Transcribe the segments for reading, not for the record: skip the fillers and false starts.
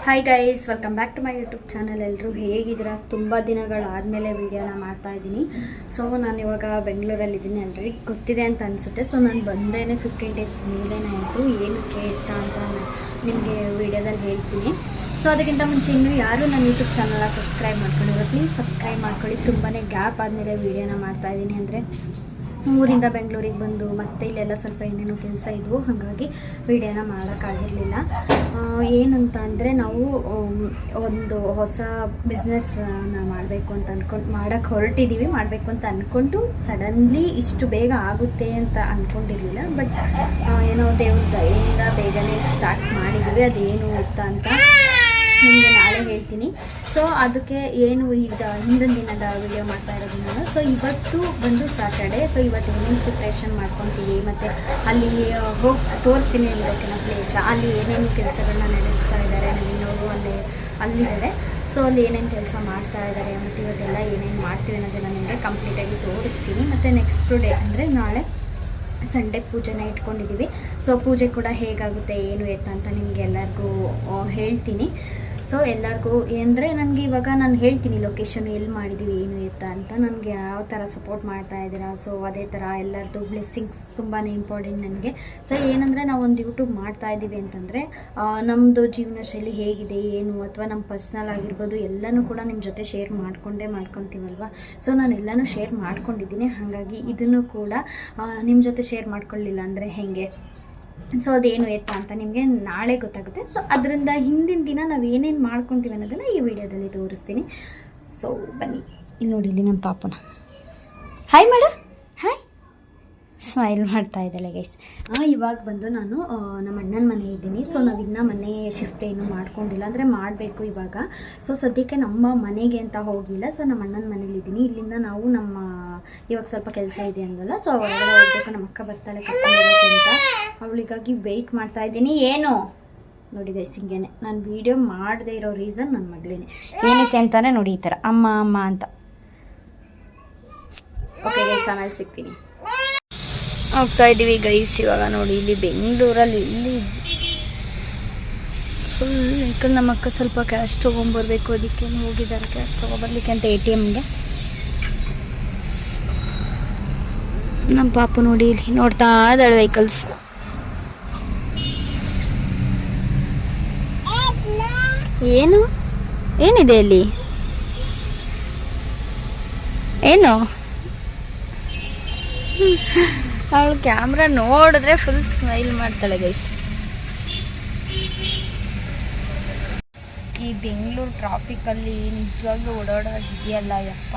Hi guys, welcome back to my YouTube channel. ಎಲ್ಲರೂ ಹೇಗಿದ್ದೀರಾ? ತುಂಬ ದಿನಗಳಾದಮೇಲೆ ವೀಡಿಯೋನ ಮಾಡ್ತಾ ಇದ್ದೀನಿ. ಸೊ ನಾನು ಇವಾಗ ಬೆಂಗಳೂರಲ್ಲಿದ್ದೀನಿ, ಎಲ್ರಿಗೆ ಗೊತ್ತಿದೆ ಅಂತ ಅನಿಸುತ್ತೆ. ಸೊ ನಾನು ಬಂದೇನೆ 15 ಡೇಸ್ ಮೇಲೇನೆ ಆಯಿತು. ಏನಕ್ಕೆ ಅಂತ ನಿಮಗೆ ವೀಡಿಯೋದಲ್ಲಿ ಹೇಳ್ತೀನಿ. ಸೊ ಅದಕ್ಕಿಂತ ಮುಂಚೆ ಇನ್ನೂ ಯಾರು ನನ್ನ ಯೂಟ್ಯೂಬ್ ಚಾನಲ್ನ ಸಬ್ಸ್ಕ್ರೈಬ್ ಮಾಡ್ಕೊಂಡಿರೋ ಪ್ಲೀಸ್ ಸಬ್ಸ್ಕ್ರೈಬ್ ಮಾಡ್ಕೊಳ್ಳಿ. ತುಂಬಾ ಗ್ಯಾಪ್ ಆದಮೇಲೆ ವೀಡಿಯೋನ ಮಾಡ್ತಾಯಿದ್ದೀನಿ. ಅಂದರೆ ಊರಿಂದ ಬೆಂಗಳೂರಿಗೆ ಬಂದು ಮತ್ತೆ ಇಲ್ಲೆಲ್ಲ ಸ್ವಲ್ಪ ಏನೇನೋ ಕೆಲಸ ಇದ್ವು, ಹಾಗಾಗಿ ವೀಡಿಯೋನ ಮಾಡೋಕ್ಕಾಗಿರಲಿಲ್ಲ. ಏನಂತ ಅಂದರೆ ನಾವು ಒಂದು ಹೊಸ ಬಿಸ್ನೆಸ್ನ ಮಾಡಬೇಕು ಅಂತ ಮಾಡಬೇಕು ಅಂತ ಅಂದ್ಕೊಂಡು ಸಡನ್ಲಿ ಇಷ್ಟು ಬೇಗ ಆಗುತ್ತೆ ಅಂತ ಅಂದ್ಕೊಂಡಿರಲಿಲ್ಲ. ಬಟ್ ಏನೋ ದೇವ್ರ ದಯೆಯಿಂದ ಬೇಗನೆ ಸ್ಟಾರ್ಟ್ ಮಾಡಿದ್ವಿ. ಅದೇನು ಅಂತ ನಿಮಗೆ ನಾಳೆ ಹೇಳ್ತೀನಿ. ಸೊ ಅದಕ್ಕೆ ಏನು ಈಗ ಹಿಂದಿನ ದಿನದ ವಿಡಿಯೋ ಮಾಡ್ತಾ ಇರೋದು ನಾನು. ಸೊ ಇವತ್ತು ಬಂದು ಸ್ಯಾಟರ್ಡೆ. ಸೊ ಇವತ್ತು ಏನೇನು ಪ್ರಿಪ್ರೇಷನ್ ಮಾಡ್ಕೊತೀವಿ ಮತ್ತು ಅಲ್ಲಿ ಹೋಗಿ ತೋರಿಸ್ತೀನಿ ಇರೋಕ್ಕಿನ ಪ್ಲೇಸ್, ಅಲ್ಲಿ ಏನೇನು ಕೆಲಸಗಳನ್ನ ನಡೆಸ್ತಾ ಇದ್ದಾರೆ ನವೀನವರು ಅಲ್ಲಿದ್ದಾರೆ. ಸೊ ಅಲ್ಲಿ ಏನೇನು ಕೆಲಸ ಮಾಡ್ತಾ ಇದ್ದಾರೆ ಮತ್ತು ಇವತ್ತೆಲ್ಲ ಏನೇನು ಮಾಡ್ತೀವಿ ಅನ್ನೋದನ್ನು ನಿಮಗೆ ಕಂಪ್ಲೀಟಾಗಿ ತೋರಿಸ್ತೀನಿ. ಮತ್ತು ನೆಕ್ಸ್ಟ್ ಡೇ ಅಂದರೆ ನಾಳೆ ಸಂಡೇ ಪೂಜೆನ ಇಟ್ಕೊಂಡಿದ್ದೀವಿ. ಸೊ ಪೂಜೆ ಕೂಡ ಹೇಗಾಗುತ್ತೆ ಏನು ಅಂತ ನಿಮಗೆ ಎಲ್ಲರಿಗೂ ಹೇಳ್ತೀನಿ. ಸೊ ಎಲ್ಲರಿಗೂ ಅಂದರೆ ನನಗೆ ಇವಾಗ ನಾನು ಹೇಳ್ತೀನಿ ಲೊಕೇಶನ್ ಎಲ್ಲಿ ಮಾಡಿದ್ದೀವಿ ಏನು ಅಂತ ನನಗೆ ಯಾವ ಥರ ಸಪೋರ್ಟ್ ಮಾಡ್ತಾ ಇದ್ದೀರಾ. ಸೊ ಅದೇ ಥರ ಎಲ್ಲರದ್ದು ಬ್ಲೆಸ್ಸಿಂಗ್ಸ್ ತುಂಬಾ ಇಂಪಾರ್ಟೆಂಟ್ ನನಗೆ. ಸೊ ಏನಂದರೆ ನಾವೊಂದು ಯೂಟ್ಯೂಬ್ ಮಾಡ್ತಾ ಇದ್ದೀವಿ ಅಂತಂದರೆ ನಮ್ಮದು ಜೀವನ ಶೈಲಿ ಹೇಗಿದೆ ಏನು ಅಥವಾ ನಮ್ಮ ಪರ್ಸ್ನಲ್ ಆಗಿರ್ಬೋದು ಎಲ್ಲನೂ ಕೂಡ ನಿಮ್ಮ ಜೊತೆ ಶೇರ್ ಮಾಡ್ಕೊತೀವಲ್ವ. ಸೊ ನಾನು ಎಲ್ಲನೂ ಶೇರ್ ಮಾಡ್ಕೊಂಡಿದ್ದೀನಿ. ಹಾಗಾಗಿ ಇದನ್ನು ಕೂಡ ನಿಮ್ಮ ಜೊತೆ ಶೇರ್ ಮಾಡ್ಕೊಳ್ಳಿಲ್ಲ ಅಂದರೆ ಹೇಗೆ? ಸೊ ಅದೇನು ಅಂತ ನಿಮಗೆ ನಾಳೆ ಗೊತ್ತಾಗುತ್ತೆ. ಸೊ ಅದರಿಂದ ಹಿಂದಿನ ದಿನ ನಾವು ಏನೇನು ಮಾಡ್ಕೊತೀವಿ ಅನ್ನೋದನ್ನು ಈ ವಿಡಿಯೋದಲ್ಲಿ ತೋರಿಸ್ತೀನಿ. ಸೊ ಬನ್ನಿ, ಇಲ್ಲಿ ನೋಡಿ, ಇಲ್ಲಿ ನಮ್ಮ ಪಾಪನ ಹಾಯ್ ಮೇಡಮ್, ಹಾಯ್ ಸ್ಮೈಲ್ ಮಾಡ್ತಾ ಇದ್ದಾಳೆ ಗೈಸ್. ಇವಾಗ ಬಂದು ನಾನು ನಮ್ಮ ಅಣ್ಣನ ಮನೆ ಇದ್ದೀನಿ. ಸೊ ನಾವಿನ್ನೂ ಮನೆ ಶಿಫ್ಟ್ ಏನು ಮಾಡ್ಕೊಂಡಿಲ್ಲ, ಅಂದರೆ ಮಾಡಬೇಕು ಇವಾಗ. ಸೊ ಸದ್ಯಕ್ಕೆ ನಮ್ಮ ಮನೆಗೆ ಅಂತ ಹೋಗಿಲ್ಲ. ಸೊ ನಮ್ಮ ಅಣ್ಣನ ಮನೇಲಿದ್ದೀನಿ. ಇಲ್ಲಿಂದ ನಾವು ಇವಾಗ ಸ್ವಲ್ಪ ಕೆಲಸ ಇದೆ ಅಂದಲ್ಲ, ಸೊ ಹೊರಗಡೆ ಹೋಗ್ಬೇಕು. ನಮ್ಮ ಅಕ್ಕ ಬರ್ತಾಳೆ ಕರ್ಕೊಂಡೋಗೋಕ್ಕಿಂತ, ಅವಳಿಗಾಗಿ ವೆಯ್ಟ್ ಮಾಡ್ತಾ ಇದ್ದೀನಿ. ಏನು ನೋಡಿ ಗೈಸ್, ಹಿಂಗೇನೆ ನಾನು ವೀಡಿಯೋ ಮಾಡದೇ ಇರೋ ರೀಸನ್ ನನ್ನ ಮಗಳೇನೆ. ಏನಕ್ಕೆ ಅಂತಾನೆ ನೋಡಿ, ಈ ಥರ ಅಮ್ಮ ಅಮ್ಮ ಅಂತ. ಓಕೆ ಗೈಸ್, ಆಮೇಲೆ ಸಿಗ್ತೀನಿ. ಹೋಗ್ತಾ ಇದ್ದೀವಿ ಗೈಸ್ ಇವಾಗ. ನೋಡಿ ಇಲ್ಲಿ ಬೆಂಗಳೂರಲ್ಲಿ ಇಲ್ಲಿ ಫುಲ್ ವೆಹಿಕಲ್. ನಮ್ಮ ಅಕ್ಕ ಸ್ವಲ್ಪ ಕ್ಯಾಶ್ ತೊಗೊಂಬರ್ಬೇಕು, ಅದಕ್ಕೆ ಹೋಗಿದ್ದಾರೆ ಕ್ಯಾಶ್ ತೊಗೊಬರ್ಲಿಕ್ಕೆ ಅಂತ ATMಗೆ. ನಮ್ಮ ಪಾಪು ನೋಡಿ ಇಲ್ಲಿ ನೋಡ್ತಾ ಇದ್ದಾಳೆ ವೆಹಿಕಲ್ಸ್. ಏನಿದೆ ಅಲ್ಲಿ? ಏನು ಅವಳು ಕ್ಯಾಮ್ರಾ ನೋಡಿದ್ರೆ ಫುಲ್ ಸ್ಮೈಲ್ ಮಾಡ್ತಾಳೆ ಗೈಸ್. ಈ ಬೆಂಗಳೂರು ಟ್ರಾಫಿಕಲ್ಲಿ ನಿಜವಾಗ್ಲೂ ಓಡಾಡೋದಿದೆಯಲ್ಲ ಯಪ್ಪ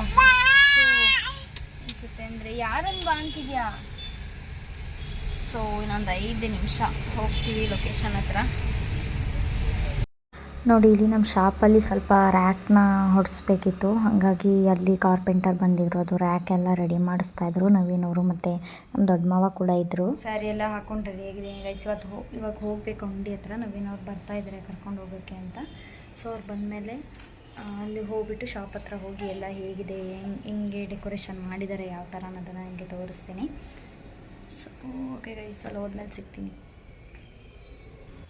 ಅನಿಸುತ್ತೆ. ಅಂದರೆ ಯಾರನ್ನು ಬಾಂತಿದ್ಯಾ? ಸೊ ಇನ್ನೊಂದು 5 ನಿಮಿಷ ಹೋಗ್ತೀವಿ ಲೊಕೇಶನ್ ಹತ್ರ. ನೋಡಿ ಇಲ್ಲಿ ನಮ್ಮ ಶಾಪಲ್ಲಿ ಸ್ವಲ್ಪ ರ್ಯಾಕ್ನ ಹೊಡಿಸ್ಬೇಕಿತ್ತು, ಹಾಗಾಗಿ ಅಲ್ಲಿ ಕಾರ್ಪೆಂಟರ್ ಬಂದಿರೋದು ರ್ಯಾಕ್ ಎಲ್ಲ ರೆಡಿ ಮಾಡಿಸ್ತಾಯಿದ್ರು ನವೀನವರು, ಮತ್ತು ನಮ್ಮ ದೊಡ್ಡ ಮಾವ ಕೂಡ ಇದ್ದರು. ಸ್ಯಾರಿ ಎಲ್ಲ ಹಾಕೊಂಡು ರೆಡಿ ಆಗಿದೆ ಗೈಸ್. ಇವಾಗ ಹೋಗಬೇಕು ಅಂಗಡಿ ಹತ್ರ. ನವೀನವ್ರು ಬರ್ತಾಯಿದ್ದಾರೆ ಕರ್ಕೊಂಡು ಹೋಗೋಕ್ಕೆ ಅಂತ. ಸೊ ಅವ್ರು ಬಂದಮೇಲೆ ಅಲ್ಲಿ ಹೋಗ್ಬಿಟ್ಟು ಶಾಪ್ ಹತ್ರ ಹೋಗಿ ಎಲ್ಲ ಹೇಗಿದೆ, ಹಿಂಗೆ ಡೆಕೋರೇಷನ್ ಮಾಡಿದ್ದಾರೆ ಯಾವ ಥರ ಅನ್ನೋದನ್ನು ನಿಮಗೆ ತೋರಿಸ್ತೀನಿ. ಸೊ ಓಕೆ ಗೈಸ್, ಅಲ್ಲಿ ಹೋದ್ಮೇಲೆ ಸಿಗ್ತೀನಿ.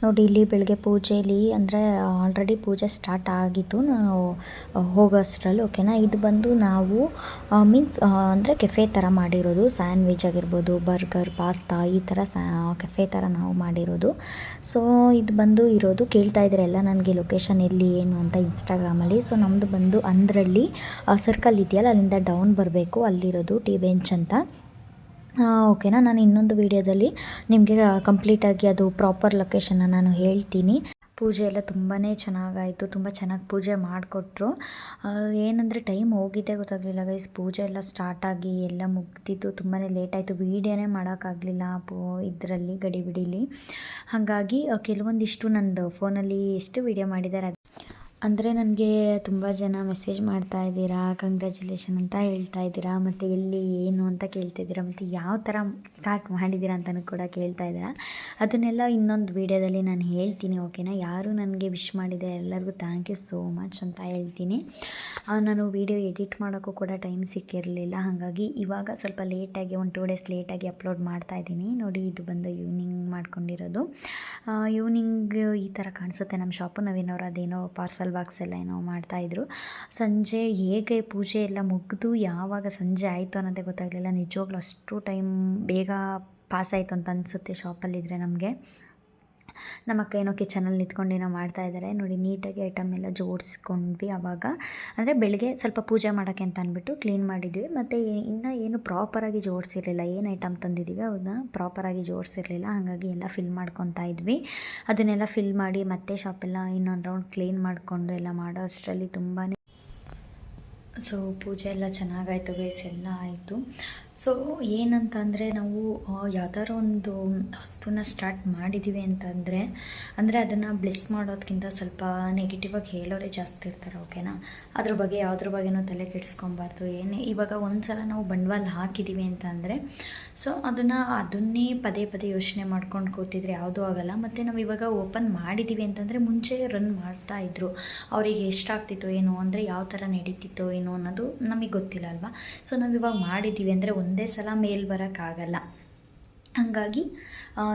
ನೋಡಿ ಇಲ್ಲಿ ಬೆಳಗ್ಗೆ ಪೂಜೆಯಲ್ಲಿ ಅಂದರೆ ಆಲ್ರೆಡಿ ಪೂಜೆ ಸ್ಟಾರ್ಟ್ ಆಗಿತ್ತು ನಾನು ಹೋಗೋಷ್ಟರಲ್ಲಿ. ಓಕೆನಾ, ಇದು ಬಂದು ನಾವು ಮೀನ್ಸ್ ಅಂದರೆ ಕೆಫೆ ಥರ ಮಾಡಿರೋದು. ಸ್ಯಾಂಡ್ವಿಚ್ ಆಗಿರ್ಬೋದು, ಬರ್ಗರ್, ಪಾಸ್ತಾ, ಈ ಥರ ಕೆಫೆ ಥರ ನಾವು ಮಾಡಿರೋದು. ಸೊ ಇದು ಬಂದು ಇರೋದು ಕೇಳ್ತಾ ಇದ್ದಾರೆ ಎಲ್ಲ ನನಗೆ ಲೊಕೇಶನ್ ಎಲ್ಲಿ ಏನು ಅಂತ ಇನ್ಸ್ಟಾಗ್ರಾಮಲ್ಲಿ. ಸೊ ನಮ್ಮದು ಬಂದು ಅಂದ್ರಲ್ಲಿ ಸರ್ಕಲ್ ಇದೆಯಲ್ಲ, ಅಲ್ಲಿಂದ ಡೌನ್ ಬರಬೇಕು, ಅಲ್ಲಿರೋದು ಟೀ ಬೆಂಚ್ ಅಂತ. ಓಕೆನಾ, ನಾನು ಇನ್ನೊಂದು ವೀಡಿಯೋದಲ್ಲಿ ನಿಮಗೆ ಕಂಪ್ಲೀಟಾಗಿ ಅದು ಪ್ರಾಪರ್ ಲೊಕೇಶನ್ನ ನಾನು ಹೇಳ್ತೀನಿ. ಪೂಜೆ ಎಲ್ಲ ತುಂಬಾ ಚೆನ್ನಾಗಾಯಿತು, ತುಂಬ ಚೆನ್ನಾಗಿ ಪೂಜೆ ಮಾಡಿಕೊಟ್ರು. ಏನಂದರೆ ಟೈಮ್ ಹೋಗಿದ್ದೇ ಗೊತ್ತಾಗಲಿಲ್ಲ ಗೈಸ್. ಪೂಜೆ ಎಲ್ಲ ಸ್ಟಾರ್ಟಾಗಿ ಎಲ್ಲ ಮುಗ್ದಿದ್ದು ತುಂಬಾ ಲೇಟಾಯಿತು. ವೀಡಿಯೋನೇ ಮಾಡೋಕ್ಕಾಗಲಿಲ್ಲ ಇದರಲ್ಲಿ ಗಡಿಬಿಡೀಲಿ. ಹಾಗಾಗಿ ಕೆಲವೊಂದಿಷ್ಟು ನಂದು ಫೋನಲ್ಲಿ ಎಷ್ಟು ವೀಡಿಯೋ ಮಾಡಿದ್ದಾರೆ ಅಂದರೆ ನನಗೆ ತುಂಬ ಜನ ಮೆಸೇಜ್ ಮಾಡ್ತಾ ಇದ್ದೀರಾ, ಕಂಗ್ರ್ಯಾಚುಲೇಷನ್ ಅಂತ ಹೇಳ್ತಾ ಇದ್ದೀರಾ, ಮತ್ತು ಎಲ್ಲಿ ಏನು ಅಂತ ಕೇಳ್ತಿದ್ದೀರಾ, ಮತ್ತು ಯಾವ ಥರ ಸ್ಟಾರ್ಟ್ ಮಾಡಿದ್ದೀರಾ ಅಂತಲೂ ಕೂಡ ಕೇಳ್ತಾ ಇದ್ದೀರಾ. ಅದನ್ನೆಲ್ಲ ಇನ್ನೊಂದು ವೀಡಿಯೋದಲ್ಲಿ ನಾನು ಹೇಳ್ತೀನಿ, ಓಕೆನಾ. ಯಾರು ನನಗೆ ವಿಶ್ ಮಾಡಿದೆ ಎಲ್ಲರಿಗೂ ಥ್ಯಾಂಕ್ ಯು ಸೋ ಮಚ್ ಅಂತ ಹೇಳ್ತೀನಿ. ನಾನು ವೀಡಿಯೋ ಎಡಿಟ್ ಮಾಡೋಕ್ಕೂ ಕೂಡ ಟೈಮ್ ಸಿಕ್ಕಿರಲಿಲ್ಲ, ಹಾಗಾಗಿ ಇವಾಗ ಸ್ವಲ್ಪ ಲೇಟಾಗಿ 1-2 ಡೇಸ್ ಲೇಟಾಗಿ ಅಪ್ಲೋಡ್ ಮಾಡ್ತಾಯಿದ್ದೀನಿ. ನೋಡಿ, ಇದು ಬಂದು ಈವ್ನಿಂಗ್ ಮಾಡ್ಕೊಂಡಿರೋದು. ಈವ್ನಿಂಗ್ ಈ ಥರ ಕಾಣಿಸುತ್ತೆ ನಮ್ಮ ಶಾಪು. ನವೀನವ್ರು ಅದೇನೋ ಪಾರ್ಸಲ್ ಬಾಕ್ಸ್ ಎಲ್ಲ ಏನೋ ಮಾಡ್ತಾಯಿದ್ರು. ಸಂಜೆ ಹೇಗೆ ಪೂಜೆ ಎಲ್ಲ ಮುಗಿದು ಯಾವಾಗ ಸಂಜೆ ಆಯಿತು ಅನ್ನೋದೇ ಗೊತ್ತಾಗಲಿಲ್ಲ. ನಿಜವಾಗ್ಲೂ ಅಷ್ಟು ಟೈಮ್ ಬೇಗ ಪಾಸ್ ಆಯಿತು ಅಂತ ಅನಿಸುತ್ತೆ ಶಾಪಲ್ಲಿದ್ದರೆ ನಮಗೆ. ನಮ್ಮ ಅಕ್ಕ ಏನೋ ಕಿಚನಲ್ಲಿ ನಿಂತ್ಕೊಂಡು ಏನೋ ಮಾಡ್ತಾಯಿದ್ದಾರೆ. ನೋಡಿ, ನೀಟಾಗಿ ಐಟಮ್ ಎಲ್ಲ ಜೋಡಿಸ್ಕೊಂಡ್ವಿ ಆವಾಗ. ಅಂದರೆ ಬೆಳಗ್ಗೆ ಸ್ವಲ್ಪ ಪೂಜೆ ಮಾಡೋಕ್ಕೆ ಅಂತ ಅಂದ್ಬಿಟ್ಟು ಕ್ಲೀನ್ ಮಾಡಿದ್ವಿ. ಮತ್ತು ಇನ್ನೂ ಏನು ಪ್ರಾಪರಾಗಿ ಜೋಡಿಸಿರಲಿಲ್ಲ. ಏನು ಐಟಮ್ ತಂದಿದ್ದೀವಿ ಅದನ್ನ ಪ್ರಾಪರಾಗಿ ಜೋಡಿಸಿರಲಿಲ್ಲ, ಹಾಗಾಗಿ ಎಲ್ಲ ಫಿಲ್ ಮಾಡ್ಕೊತಾ ಇದ್ವಿ. ಅದನ್ನೆಲ್ಲ ಫಿಲ್ ಮಾಡಿ ಮತ್ತೆ ಶಾಪೆಲ್ಲ ಇನ್ನೊಂದು ರೌಂಡ್ ಕ್ಲೀನ್ ಮಾಡಿಕೊಂಡು ಎಲ್ಲ ಮಾಡೋ ಅಷ್ಟರಲ್ಲಿ ತುಂಬಾ ಸೊ ಪೂಜೆ ಎಲ್ಲ ಚೆನ್ನಾಗಾಯಿತು ಗೈಸ್, ಎಲ್ಲ ಆಯಿತು. ಸೊ ಏನಂತ ಅಂದರೆ ನಾವು ಯಾವ್ದಾದ್ರು ಒಂದು ವಸ್ತುನ ಸ್ಟಾರ್ಟ್ ಮಾಡಿದ್ದೀವಿ ಅಂತಂದರೆ ಅದನ್ನು ಬ್ಲೆಸ್ ಮಾಡೋದಕ್ಕಿಂತ ಸ್ವಲ್ಪ ನೆಗೆಟಿವಾಗಿ ಹೇಳೋರೇ ಜಾಸ್ತಿ ಇರ್ತಾರೆ, ಓಕೆನಾ. ಅದ್ರ ಬಗ್ಗೆ ಯಾವುದ್ರ ಬಗ್ಗೆನೂ ತಲೆ ಕೆಡಿಸ್ಕೊಬಾರ್ದು. ಏನೇ ಇವಾಗ ಒಂದು ಸಲ ನಾವು ಬಂಡವಾಳ ಹಾಕಿದ್ದೀವಿ ಅಂತ ಅಂದರೆ ಸೊ ಅದನ್ನೇ ಪದೇ ಪದೇ ಯೋಚನೆ ಮಾಡ್ಕೊಂಡು ಕೂತಿದ್ರೆ ಯಾವುದೂ ಆಗೋಲ್ಲ. ಮತ್ತು ನಾವು ಇವಾಗ ಓಪನ್ ಮಾಡಿದ್ದೀವಿ ಅಂತಂದರೆ ಮುಂಚೆ ರನ್ ಮಾಡ್ತಾಯಿದ್ರು, ಅವರಿಗೆ ಎಷ್ಟಾಗ್ತಿತ್ತು ಏನು ಅಂದರೆ ಯಾವ ಥರ ನಡೀತಿತ್ತು ಏನು ಅನ್ನೋದು ನಮಗೆ ಗೊತ್ತಿಲ್ಲ ಅಲ್ವಾ. ಸೊ ನಾವು ಇವಾಗ ಮಾಡಿದ್ದೀವಿ ಅಂದರೆ ಒಂದೇ ಸಲ ಮೇಲೆ ಬರೋಕ್ಕಾಗಲ್ಲ, ಹಾಗಾಗಿ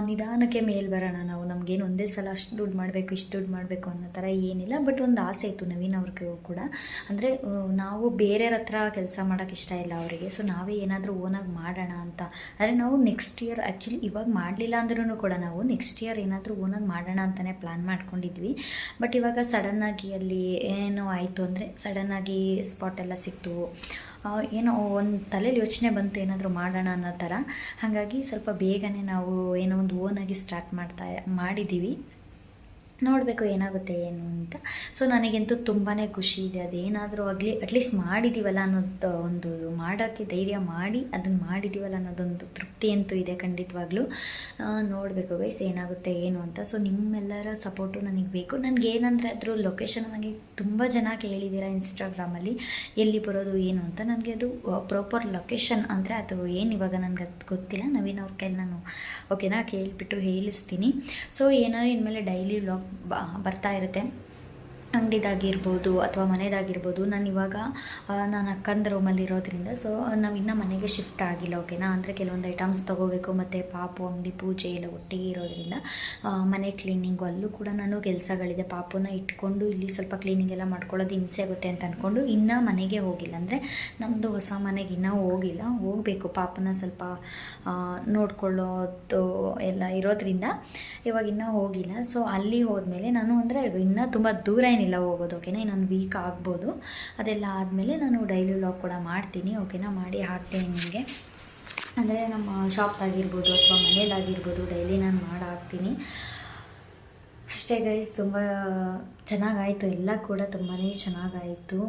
ನಿಧಾನಕ್ಕೆ ಮೇಲೆ ಬರೋಣ ನಾವು. ನಮಗೇನು ಒಂದೇ ಸಲ ಅಷ್ಟು ದುಡ್ಡು ಮಾಡಬೇಕು ಇಷ್ಟು ದುಡ್ಡು ಮಾಡಬೇಕು ಅನ್ನೋ ಥರ ಏನಿಲ್ಲ. ಬಟ್ ಒಂದು ಆಸೆ ಇತ್ತು ನವೀನ್ ಅವ್ರಿಗೂ ಕೂಡ. ಅಂದರೆ ನಾವು ಬೇರೆಯವ್ರ ಹತ್ರ ಕೆಲಸ ಮಾಡೋಕ್ಕೆ ಇಷ್ಟ ಇಲ್ಲ ಅವರಿಗೆ. ಸೊ ನಾವೇ ಏನಾದರೂ ಓನಾಗಿ ಮಾಡೋಣ ಅಂತ. ಅಂದರೆ ನಾವು ನೆಕ್ಸ್ಟ್ ಇಯರ್ ಆ್ಯಕ್ಚುಲಿ ಇವಾಗ ಮಾಡಲಿಲ್ಲ ಅಂದ್ರೂ ಕೂಡ ನಾವು ನೆಕ್ಸ್ಟ್ ಇಯರ್ ಏನಾದರೂ ಓನಾಗಿ ಮಾಡೋಣ ಅಂತಲೇ ಪ್ಲ್ಯಾನ್ ಮಾಡ್ಕೊಂಡಿದ್ವಿ. ಬಟ್ ಇವಾಗ ಸಡನ್ನಾಗಿ ಅಲ್ಲಿ ಏನೋ ಆಯಿತು ಅಂದರೆ ಸಡನ್ನಾಗಿ ಸ್ಪಾಟೆಲ್ಲ ಸಿಕ್ತು, ಏನೋ ಒಂದು ತಲೆಯಲ್ಲಿ ಯೋಚನೆ ಬಂತು ಏನಾದರೂ ಮಾಡೋಣ ಅನ್ನೋ ಥರ. ಹಾಗಾಗಿ ಸ್ವಲ್ಪ ಬೇಗನೆ ನಾವು ಏನೋ ಒಂದು ಓನಾಗಿ ಸ್ಟಾರ್ಟ್ ಮಾಡಿದ್ದೀವಿ. ನೋಡಬೇಕು ಏನಾಗುತ್ತೆ ಏನು ಅಂತ. ಸೊ ನನಗಂತೂ ತುಂಬಾ ಖುಷಿ ಇದೆ. ಅದೇನಾದರೂ ಆಗಲಿ ಅಟ್ಲೀಸ್ಟ್ ಮಾಡಿದ್ದೀವಲ್ಲ ಅನ್ನೋದು ಒಂದು ಮಾಡೋಕ್ಕೆ ಧೈರ್ಯ ಮಾಡಿ ಅದನ್ನು ಮಾಡಿದ್ದೀವಲ್ಲ ಅನ್ನೋದೊಂದು ತೃಪ್ತಿ ಅಂತೂ ಇದೆ ಖಂಡಿತವಾಗ್ಲೂ. ನೋಡಬೇಕು ಗೈಸ್ ಏನಾಗುತ್ತೆ ಏನು ಅಂತ. ಸೊ ನಿಮ್ಮೆಲ್ಲರ ಸಪೋರ್ಟು ನನಗೆ ಬೇಕು. ನನಗೇನಂದರೆ ಅದ್ರ ಲೊಕೇಶನ್ ನನಗೆ ತುಂಬ ಜನ ಕೇಳಿದ್ದೀರಾ ಇನ್ಸ್ಟಾಗ್ರಾಮಲ್ಲಿ ಎಲ್ಲಿ ಬರೋದು ಏನು ಅಂತ. ನನಗೆ ಅದು ಪ್ರಾಪರ್ ಲೊಕೇಶನ್ ಅಂದರೆ ಅದು ಏನು ಇವಾಗ ನನಗೆ ಅದು ಗೊತ್ತಿಲ್ಲ. ನವೀನ್ ಅವ್ರ ಕೈಲಿ ನಾನು ಓಕೆನಾ ಕೇಳಿಬಿಟ್ಟು ಹೇಳಿಸ್ತೀನಿ. ಸೊ ಏನಾದ್ರು ಇನ್ಮೇಲೆ ಡೈಲಿ ವ್ಲಾಗ್ ಬರ್ತಾ ಇರುತ್ತೆ, ಅಂಗಡಿದಾಗಿರ್ಬೋದು ಅಥವಾ ಮನೆಯದಾಗಿರ್ಬೋದು. ನಾನು ಅಕ್ಕಂದ ರೂಮಲ್ಲಿ ಇರೋದ್ರಿಂದ ಸೊ ನಾವು ಇನ್ನೂ ಮನೆಗೆ ಶಿಫ್ಟ್ ಆಗಿಲ್ಲ, ಓಕೆನಾ. ಅಂದರೆ ಕೆಲವೊಂದು ಐಟಮ್ಸ್ ತೊಗೋಬೇಕು ಮತ್ತು ಪಾಪು ಅಂಗಡಿ ಪೂಜೆ ಎಲ್ಲ ಒಟ್ಟಿಗೆ ಇರೋದ್ರಿಂದ ಮನೆ ಕ್ಲೀನಿಂಗು ಅಲ್ಲೂ ಕೂಡ ನಾನು ಕೆಲಸಗಳಿದೆ. ಪಾಪುನ ಇಟ್ಕೊಂಡು ಇಲ್ಲಿ ಸ್ವಲ್ಪ ಕ್ಲೀನಿಂಗ್ ಎಲ್ಲ ಮಾಡ್ಕೊಳ್ಳೋದು ಹಿಂಸೆ ಆಗುತ್ತೆ ಅಂತ ಅಂದ್ಕೊಂಡು ಇನ್ನೂ ಮನೆಗೆ ಹೋಗಿಲ್ಲ. ಅಂದರೆ ನಮ್ಮದು ಹೊಸ ಮನೆಗೆ ಇನ್ನೂ ಹೋಗಿಲ್ಲ, ಹೋಗಬೇಕು. ಪಾಪನ ಸ್ವಲ್ಪ ನೋಡ್ಕೊಳ್ಳೋದು ಎಲ್ಲ ಇರೋದ್ರಿಂದ ಇವಾಗ ಇನ್ನೂ ಹೋಗಿಲ್ಲ. ಸೊ ಅಲ್ಲಿ ಹೋದ್ಮೇಲೆ ನಾನು ಅಂದರೆ ಇನ್ನೂ ತುಂಬ ದೂರ ಏನಿಲ್ಲ ಹೋಗೋದು, ಓಕೆನಾ. ಇನ್ನೊಂದು ವೀಕ್ ಆಗ್ಬೋದು. ಅದೆಲ್ಲ ಆದಮೇಲೆ ನಾನು ಡೈಲಿ ವ್ಲಾಗ್ ಕೂಡ ಮಾಡ್ತೀನಿ, ಓಕೆನಾ. ಮಾಡಿ ಹಾಕ್ತೀನಿ ನಿಮಗೆ. ಅಂದರೆ ನಮ್ಮ ಶಾಪ್ದಾಗಿರ್ಬೋದು ಅಥವಾ ಮನೇಲಾಗಿರ್ಬೋದು ಡೈಲಿ ನಾನು ಮಾಡಿ ಹಾಕ್ತೀನಿ ಅಷ್ಟೇ ಗೈಸ್. ತುಂಬ ಚೆನ್ನಾಗಾಯಿತು, ಎಲ್ಲ ಕೂಡ ತುಂಬಾ ಚೆನ್ನಾಗಾಯಿತು,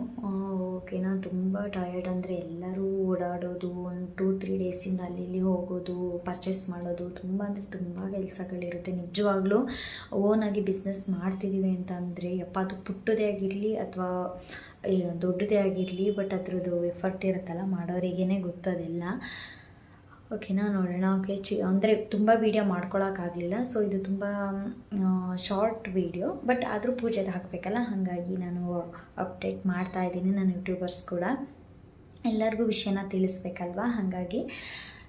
ಓಕೆನಾ. ತುಂಬ ಟಯರ್ಡ್ ಅಂದರೆ ಎಲ್ಲರೂ ಓಡಾಡೋದು, 1-2-3 ಡೇಸಿಂದ ಅಲ್ಲಿ ಇಲ್ಲಿ ಹೋಗೋದು, ಪರ್ಚೇಸ್ ಮಾಡೋದು, ತುಂಬ ಅಂದರೆ ತುಂಬ ಕೆಲಸಗಳಿರುತ್ತೆ ನಿಜವಾಗ್ಲೂ. ಓನಾಗಿ ಬಿಸ್ನೆಸ್ ಮಾಡ್ತಿದ್ದೀವಿ ಅಂತ ಅಂದರೆ ಅದು ಪುಟ್ಟದೇ ಆಗಿರಲಿ ಅಥವಾ ದೊಡ್ಡದೇ ಆಗಿರಲಿ, ಬಟ್ ಅದ್ರದ್ದು ಎಫರ್ಟ್ ಇರುತ್ತಲ್ಲ ಮಾಡೋರಿಗೇ ಗೊತ್ತದೆಲ್ಲ, ಓಕೆನಾ. ನೋಡೋಣ. ಓಕೆ, ಅಂದರೆ ತುಂಬ ವೀಡಿಯೋ ಮಾಡ್ಕೊಳಕ್ಕಾಗಲಿಲ್ಲ. ಸೊ ಇದು ತುಂಬ ಶಾರ್ಟ್ ವೀಡಿಯೋ, ಬಟ್ ಆದರೂ ಪೂಜೆದು ಹಾಕಬೇಕಲ್ಲ, ಹಾಗಾಗಿ ನಾನು ಅಪ್ಡೇಟ್ ಮಾಡ್ತಾಯಿದ್ದೀನಿ. ನನ್ನ ಯೂಟ್ಯೂಬರ್ಸ್ ಕೂಡ ಎಲ್ಲರಿಗೂ ವಿಷಯನ ತಿಳಿಸ್ಬೇಕಲ್ವ, ಹಾಗಾಗಿ.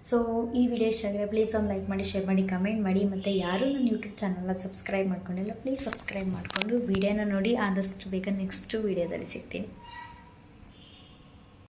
ಸೊ ಈ ವಿಡಿಯೋ ಇಷ್ಟ ಆಗಿದ್ರೆ ಪ್ಲೀಸ್ ಒಂದು ಲೈಕ್ ಮಾಡಿ, ಶೇರ್ ಮಾಡಿ, ಕಮೆಂಟ್ ಮಾಡಿ. ಮತ್ತು ಯಾರೂ ನನ್ನ ಯೂಟ್ಯೂಬ್ ಚಾನಲ್ನ ಸಬ್ಸ್ಕ್ರೈಬ್ ಮಾಡ್ಕೊಂಡಿಲ್ಲ ಪ್ಲೀಸ್ ಸಬ್ಸ್ಕ್ರೈಬ್ ಮಾಡಿಕೊಂಡು ವಿಡಿಯೋನ ನೋಡಿ. ಆದಷ್ಟು ಬೇಗ ನೆಕ್ಸ್ಟ್ ವೀಡಿಯೋದಲ್ಲಿ ಸಿಗ್ತೀನಿ.